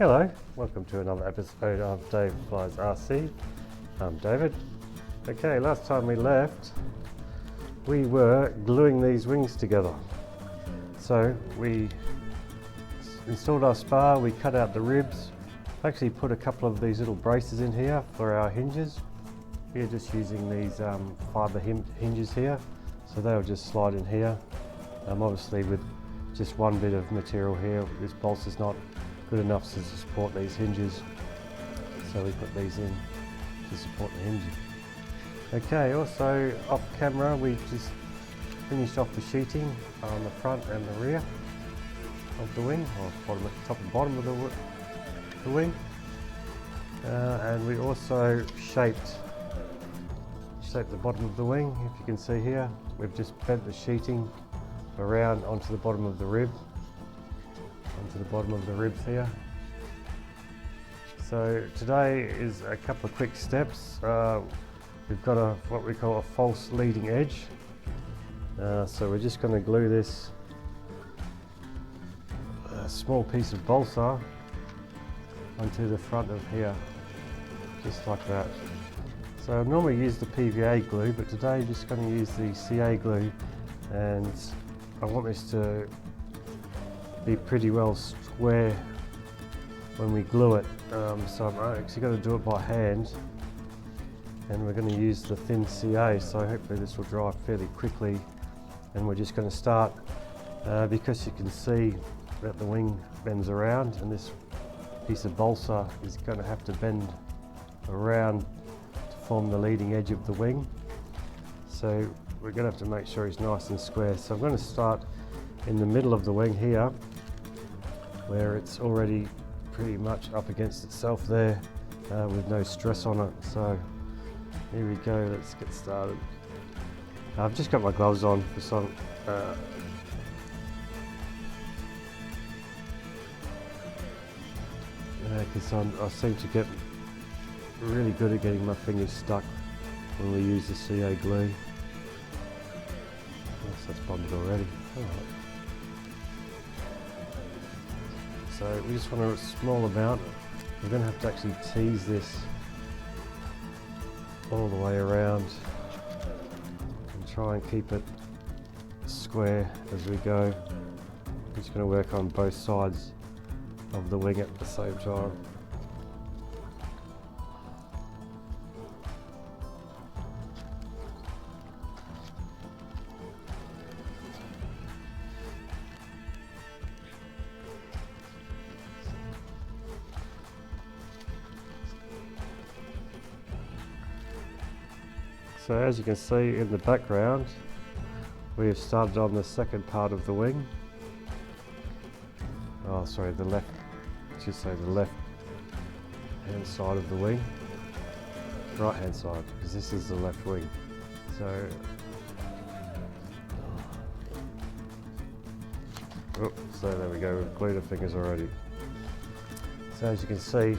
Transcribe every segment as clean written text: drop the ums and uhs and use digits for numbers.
Hello, welcome to another episode of Dave Flies RC. I'm David. Okay, last time we left, we were gluing these wings together. So we installed our spar, we cut out the ribs, actually put a couple of these little braces in here for our hinges. We're just using these fibre hinges here, so they'll just slide in here. Obviously with just one bit of material here, this bolt is not good enough to support these hinges, so we put these in to support the hinges. Okay, also off camera we just finished off the sheeting on the front and the rear of the wing, or top and bottom of the wing, and we also shaped the bottom of the wing. If you can see here, we've just bent the sheeting around onto the bottom of the ribs here. So today is a couple of quick steps. We've got what we call a false leading edge. So we're just going to glue this small piece of balsa onto the front of here, just like that. So I normally use the PVA glue, but today I'm just going to use the CA glue, and I want this to be pretty well square when we glue it. So I'm actually going to do it by hand, and we're going to use the thin CA, so hopefully this will dry fairly quickly. And we're just going to start, because you can see that the wing bends around, and this piece of balsa is going to have to bend around to form the leading edge of the wing. So we're going to have to make sure it's nice and square. So I'm going to start in the middle of the wing here, where it's already pretty much up against itself there, with no stress on it. So here we go, let's get started. I've just got my gloves on for some because I seem to get really good at getting my fingers stuck when we use the CA glue. Yes, that's bonded already. All right. So we just want a small amount. We're going to have to actually tease this all the way around and try and keep it square as we go. I'm just going to work on both sides of the wing at the same time. So as you can see in the background, we have started on the second part of the wing. Oh, sorry, the left, I should say the left hand side of the wing. Right hand side, because this is the left wing. So, so there we go, we've glued our fingers already. So as you can see,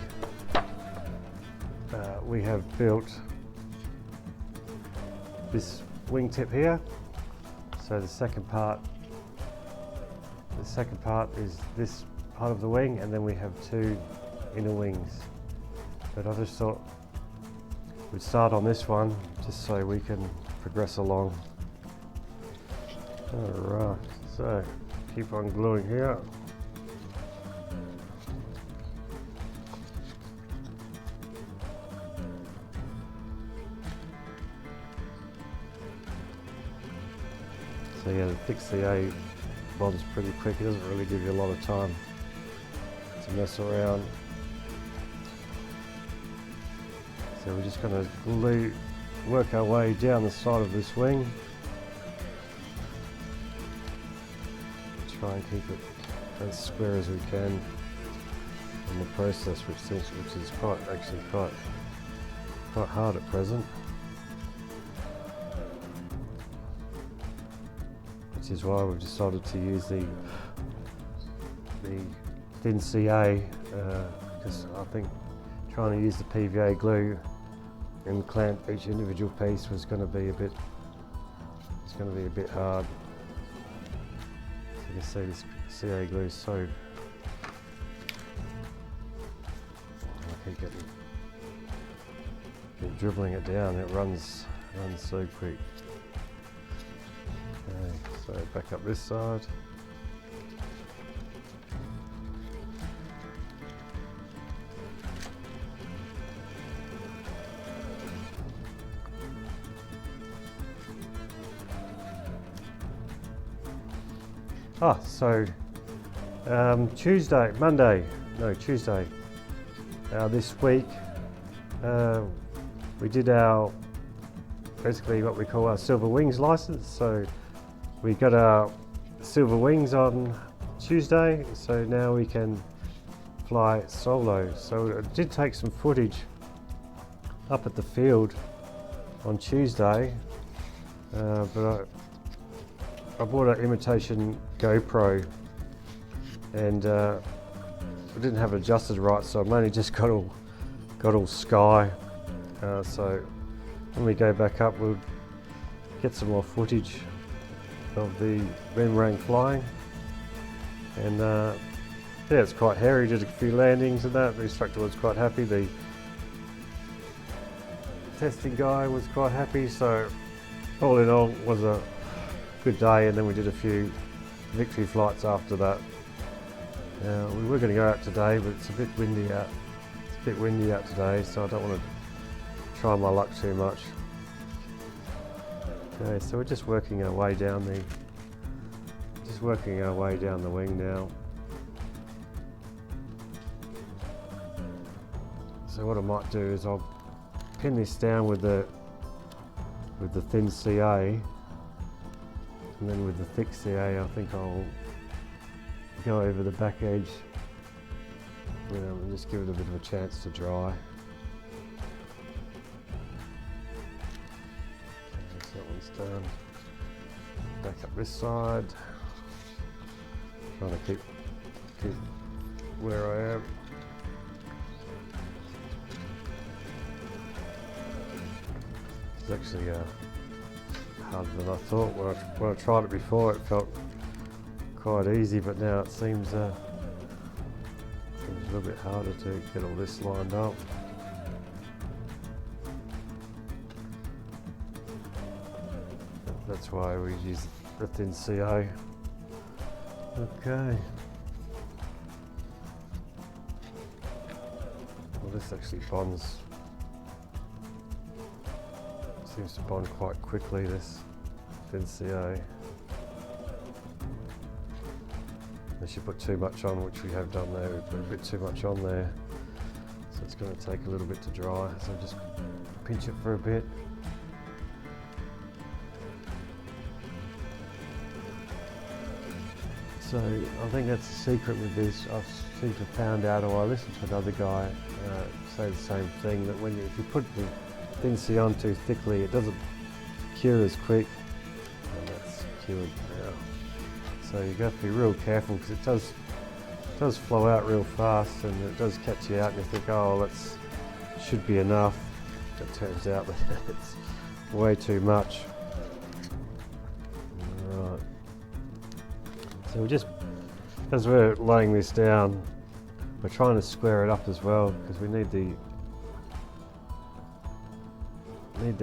we have built this wingtip here. So the second part is this part of the wing, and then we have two inner wings. But I just thought we'd start on this one just so we can progress along. Alright, so keep on gluing here. So yeah, the thick CA bonds pretty quick. It doesn't really give you a lot of time to mess around. So we're just going to work our way down the side of this wing. Try and keep it as square as we can in the process, which is quite hard at present. Which is why we've decided to use the thin CA, because I think trying to use the PVA glue and clamp each individual piece was going to be a bit hard. So you can see this CA glue is so keep dribbling it down. It runs so quick. Okay, so back up this side. So Tuesday, this week, we did basically what we call our Silver Wings license. So we got our Silver Wings on Tuesday, so now we can fly solo. So I did take some footage up at the field on Tuesday, but I bought an imitation GoPro, and I didn't have it adjusted right, so I've only just got all sky. So when we go back up, we'll get some more footage of the boomerang flying. And yeah, it's quite hairy. Did a few landings and that. The instructor was quite happy. The testing guy was quite happy. So all in all, it was a good day. And then we did a few victory flights after that. We were going to go out today, but it's a bit windy out. It's a bit windy out today, so I don't want to try my luck too much. Okay, so we're just working our way down the wing now. So what I might do is I'll pin this down with the thin CA, and then with the thick CA I think I'll go over the back edge, and just give it a bit of a chance to dry. Okay, so that one's done. Back up this side. Trying to keep where I am. It's actually harder than I thought. When I tried it before, it felt quite easy, but now it seems a little bit harder to get all this lined up. That's why we use the thin CO. Okay. Well, this actually bonds. Seems to bond quite quickly, this thin CO. Unless you put too much on, which we have done there, we put a bit too much on there. So it's going to take a little bit to dry, so just pinch it for a bit. So I think that's the secret with this. I've seemed to found out, or I listened to another guy say the same thing, that if you put the thin CO on too thickly, it doesn't cure as quick. And that's cured now. So you have to be real careful, because it does flow out real fast, and it does catch you out, and you think, oh, that should be enough. It turns out that it's way too much. Right. So we just, as we're laying this down, we're trying to square it up as well, because we need the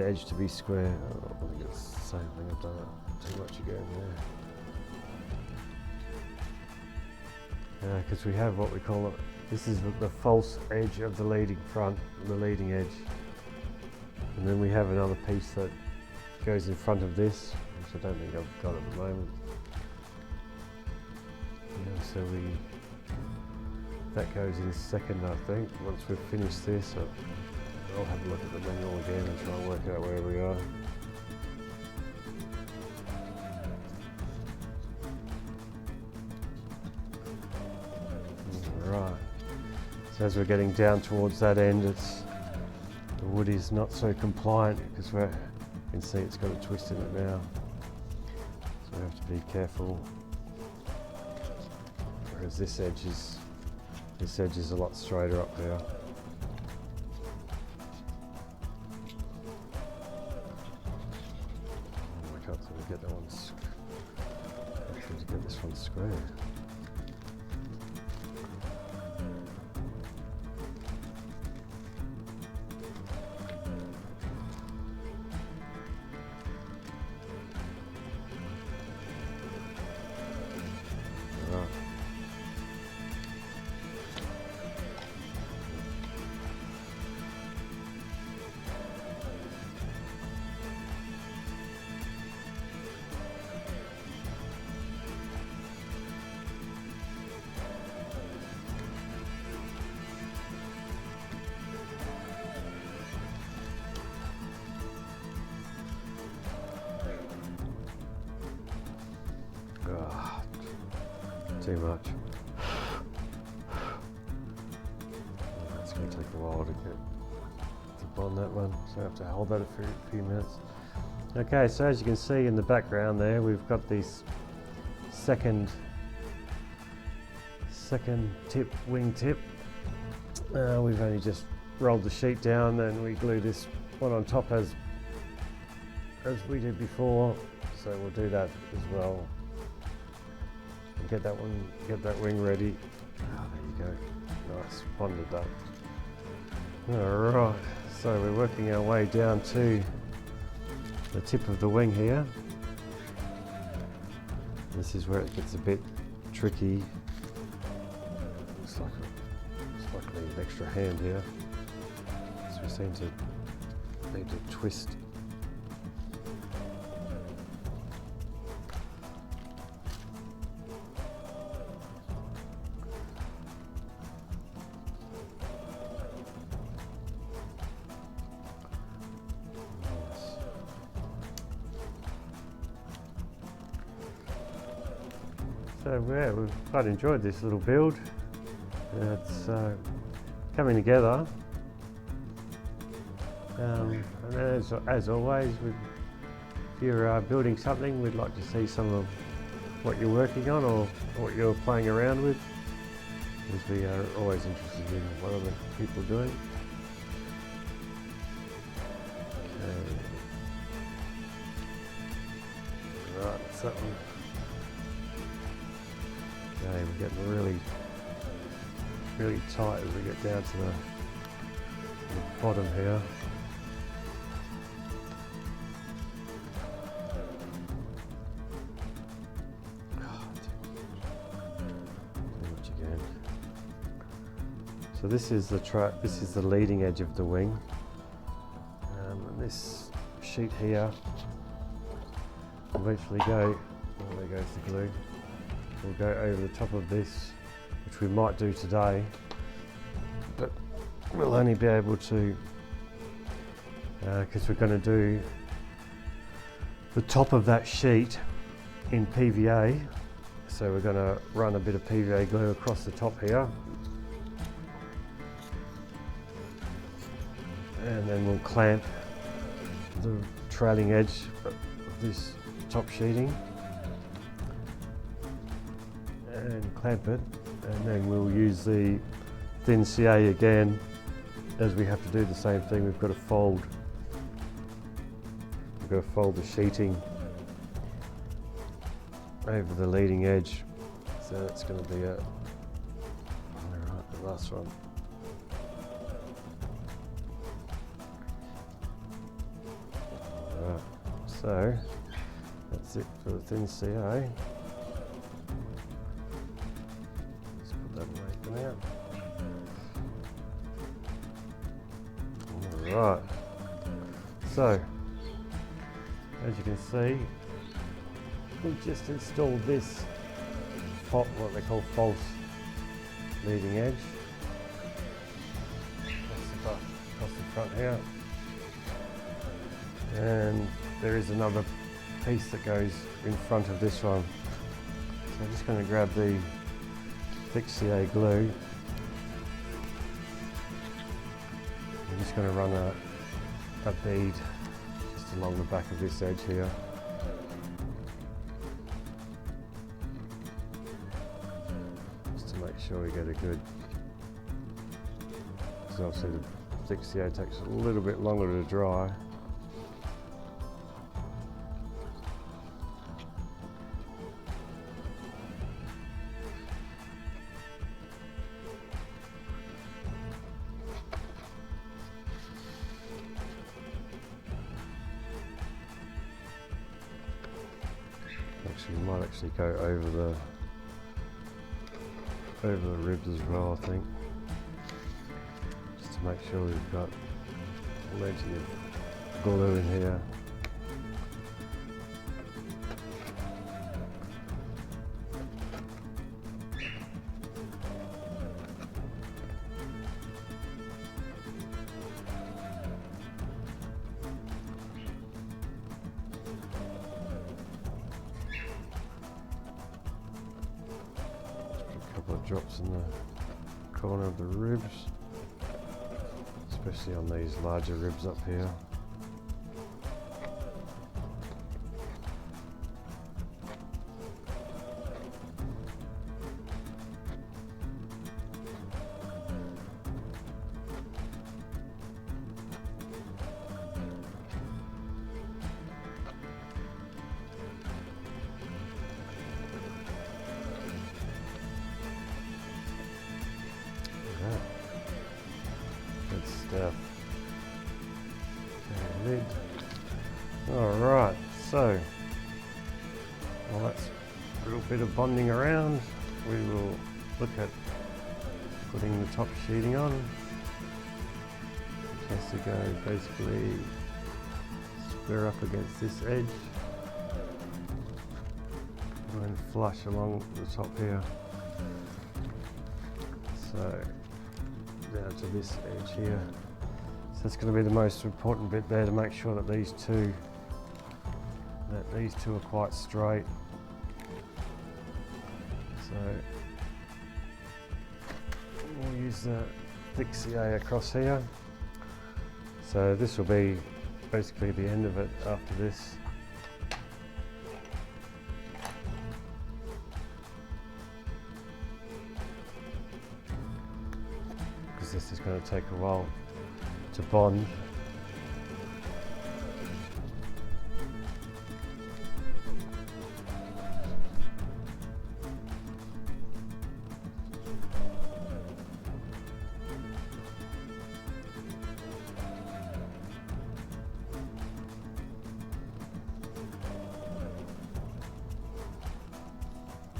edge to be square. Oh, I think it's the same thing. I've done it too much again there. Because we have what we call it. This is the false edge of the leading front, the leading edge, and then we have another piece that goes in front of this, which I don't think I've got at the moment. Yeah, so that goes in second, I think. Once we've finished this, I'll have a look at the manual again and try and work out where we are. Right. So as we're getting down towards that end, the wood is not so compliant, because you can see it's got a twist in it now. So we have to be careful. Whereas this edge is a lot straighter up here. I can't seem to get that one. Actually, to get this one square. too much. It's going to take a while to get to bond that one, so I have to hold that for a few minutes. Okay, so as you can see in the background there, we've got this second tip, wing tip. We've only just rolled the sheet down, and we glue this one on top as we did before, so we'll do that as well. Get that wing ready. Oh, there you go. Nice, bonded that. Alright, so we're working our way down to the tip of the wing here. This is where it gets a bit tricky. Looks like I need an extra hand here. So we seem to need to twist. So yeah, we've quite enjoyed this little build. It's coming together. And as always, if you're building something, we'd like to see some of what you're working on or what you're playing around with, because we are always interested in what other people are doing. Okay. Right, that's that one. Okay, we're getting really tight as we get down to the bottom here. Too much again. So this is the leading edge of the wing, and this sheet here will eventually go. Oh, there goes the glue. We'll go over the top of this, which we might do today, but we'll only be able to, because we're going to do the top of that sheet in PVA. So we're going to run a bit of PVA glue across the top here, and then we'll clamp the trailing edge of this top sheeting and clamp it, and then we'll use the thin CA again, as we have to do the same thing. We've got to fold the sheeting over the leading edge, so that's going to be it. Alright, the last one. Alright, so that's it for the thin CA. Alright, so as you can see, we've just installed this what they call false leading edge across the front here, and there is another piece that goes in front of this one. So I'm just going to grab the thick CA glue. I'm just going to run a bead just along the back of this edge here. Just to make sure we get a good, because obviously the thick CA takes a little bit longer to dry. Actually, we might actually go over the ribs as well, I think, just to make sure we've got plenty of glue in here. drops in the corner of the ribs, especially on these larger ribs up here. Good stuff. Okay, lid. Alright, so while that's a little bit of bonding around, we will look at putting the top sheeting on. It has to go basically square up against this edge and then flush along the top here. So down to this edge here. So that's going to be the most important bit there, to make sure that these two are quite straight. So we'll use the thick CA across here. So this will be basically the end of it after this. This is going to take a while to bond.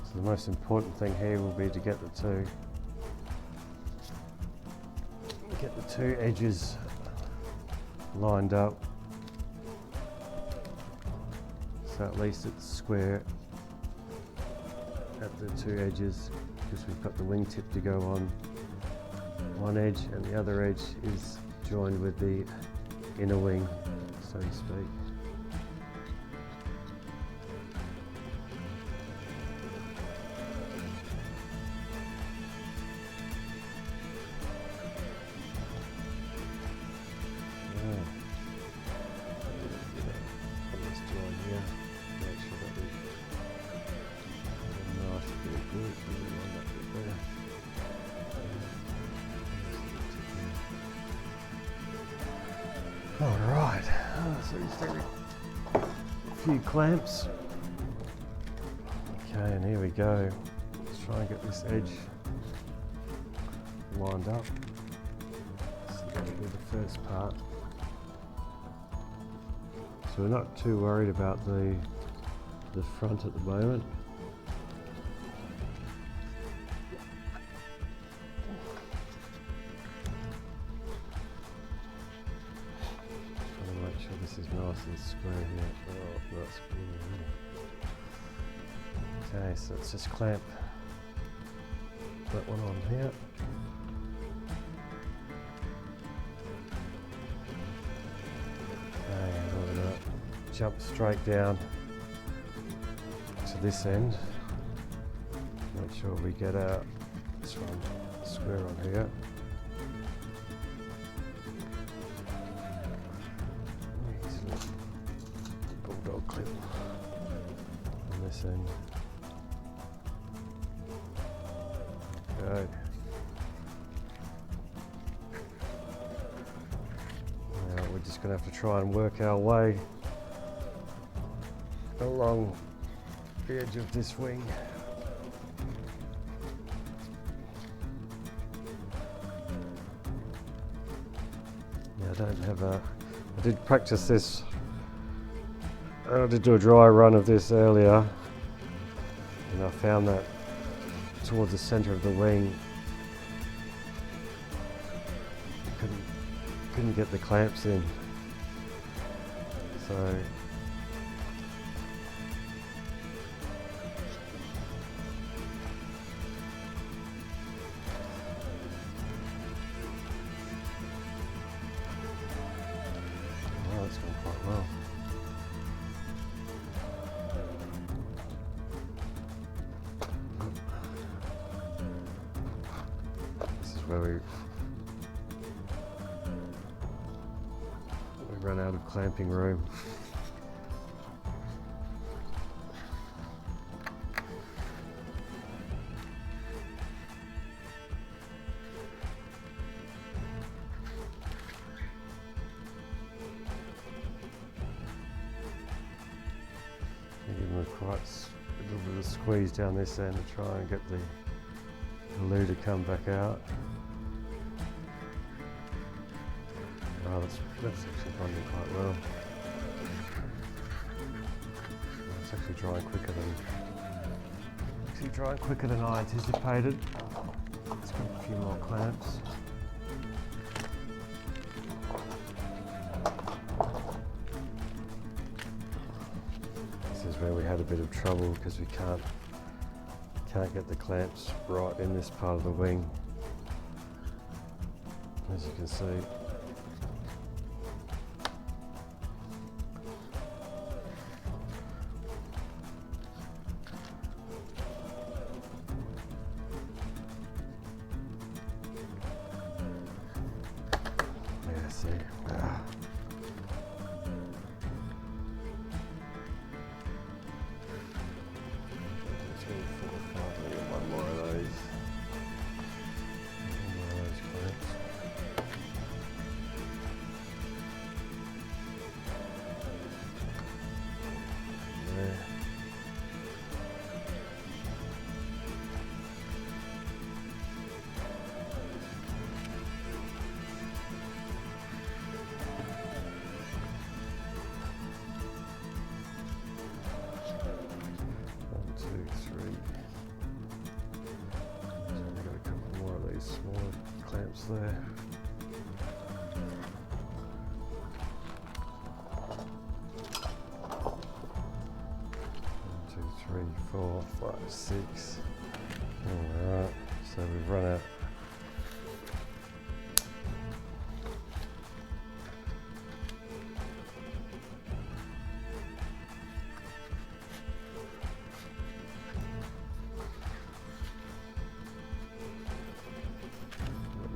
So the most important thing here will be to get the two edges lined up, so at least it's square at the two edges, because we've got the wingtip to go on one edge and the other edge is joined with the inner wing, so to speak. Alright, so just take a few clamps. Okay, and here we go. Let's try and get this edge lined up. So that'll be the first part. So we're not too worried about the front at the moment. This is nice and square here. Oh, that's good. Okay, so let's just clamp that one on here. Okay, and we're going to jump straight down to this end. Make sure we get our this one square on here. Bulldog clip on this end. Okay. Now we're just going to have to try and work our way along the edge of this wing. Yeah, I don't have a... I did practice this. I did do a dry run of this earlier, and I found that towards the centre of the wing, couldn't get the clamps in. So oh, that's gone quite well. where we run out of clamping room. Give them a little bit of squeeze down this end to try and get the glue to come back out. Oh, that's actually bonding quite well. It's actually drying quicker than I anticipated. Let's get a few more clamps. This is where we had a bit of trouble because we can't get the clamps right in this part of the wing, as you can see. Yeah, see. Ah. One more of those. Clamps. There. One, two, three. I've got a couple more of these smaller clamps there. One, two, three, 4, 5, 6. Alright, so we've run out.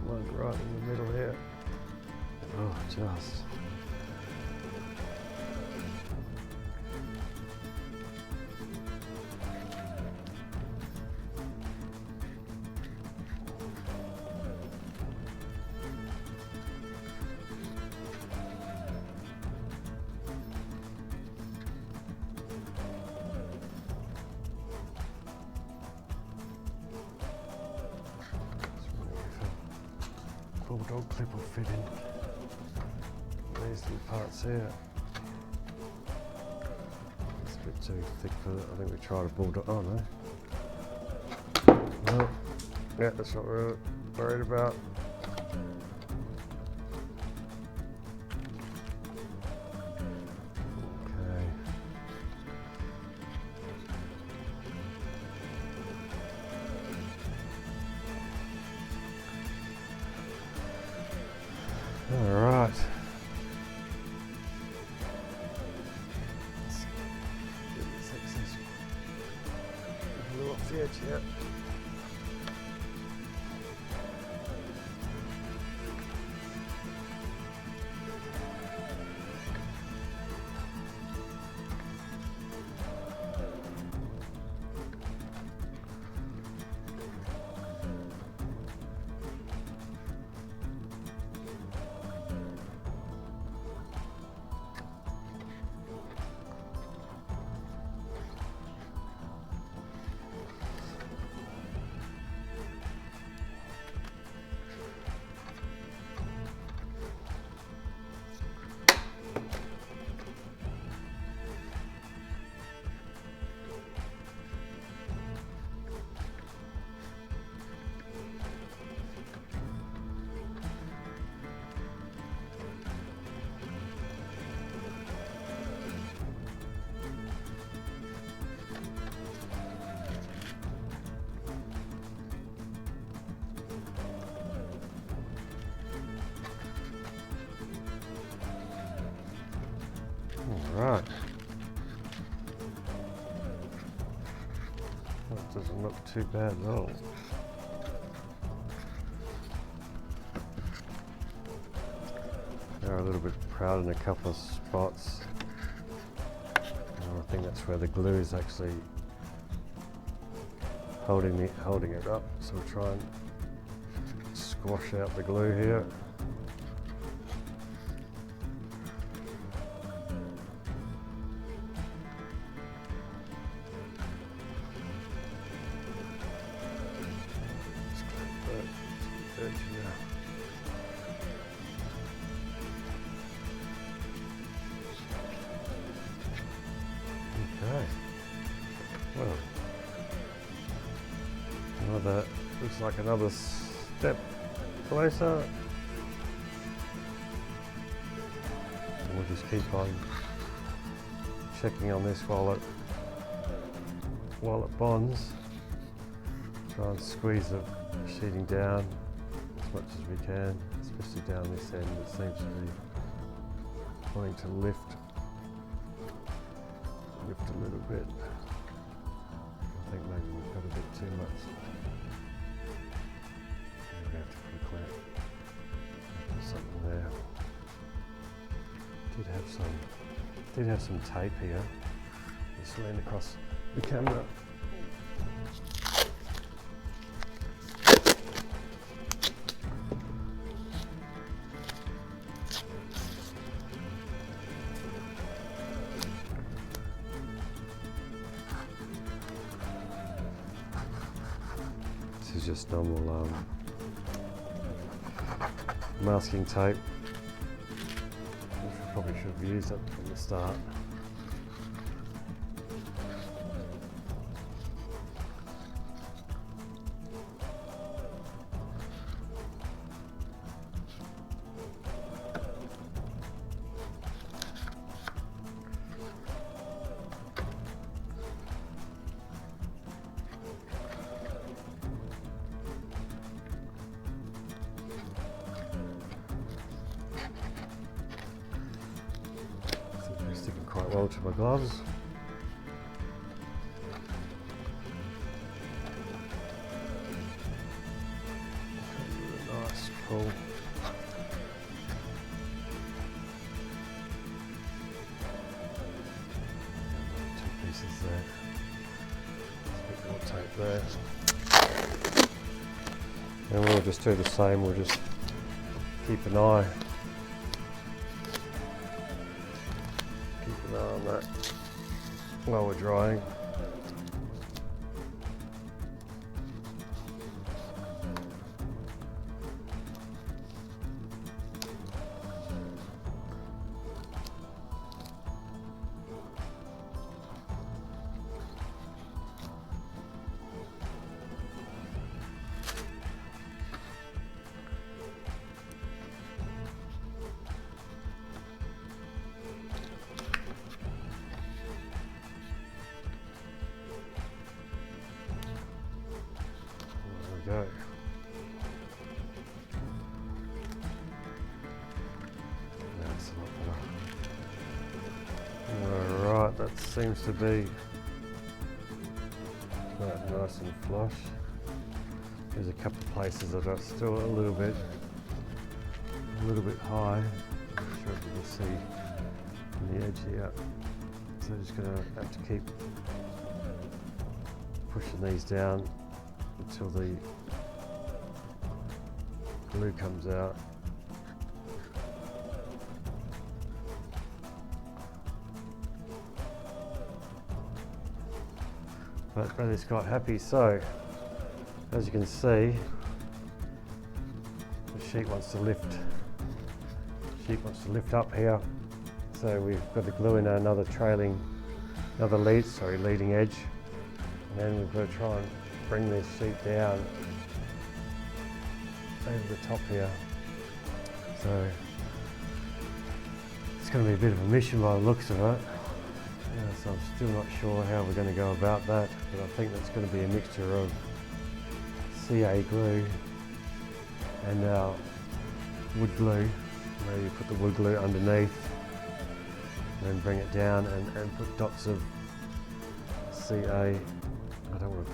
One right in the middle here. Oh, just. Bulldog clip will fit in these little parts here. It's a bit too thick for that. I think we tried a bulldog. Oh no. No. Yeah, that's what we're worried about. Okay. All right. Let's get this excess glue off the edge here. Right. That doesn't look too bad at all. little bit proud in a couple of spots. And I think that's where the glue is actually holding it up. So we'll try and squash out the glue here. Okay, well, looks like another step closer. And we'll just keep on checking on this while it bonds. Try and squeeze the sheeting down as much as we can, especially down this end that seems to be wanting to lift a little bit. I think maybe we've got a bit too much. We're going to have to put something there. Did have some tape here. Just lean across the camera. This is just normal masking tape, which we probably should have used it from the start. Sticking quite well to my gloves. Nice pull. Two pieces there. A bit more tape there. And we'll just do the same. We'll just keep an eye. On that while we're drying. Go. That's a lot better. Alright, that seems to be nice and flush. There's a couple of places that are still a little bit high. I'm not sure if you can see on the edge here. So just going to have to keep pushing these down until the glue comes out. But Brother's quite happy, so as you can see, the sheet wants to lift. Up here, so we've got to glue in another leading edge, and then we've got to try and bring this sheet down over the top here. So it's going to be a bit of a mission by the looks of it. So I'm still not sure how we're going to go about that, but I think that's going to be a mixture of CA glue and our wood glue. Where you put the wood glue underneath and then bring it down and put dots of CA. I don't want to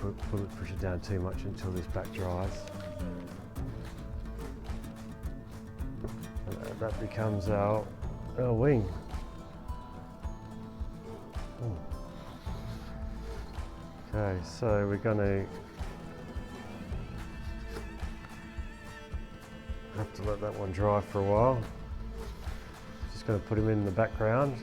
push it down too much until this back dries. That becomes our wing. Okay, so we're going to have to let that one dry for a while. Just going to put him in the background.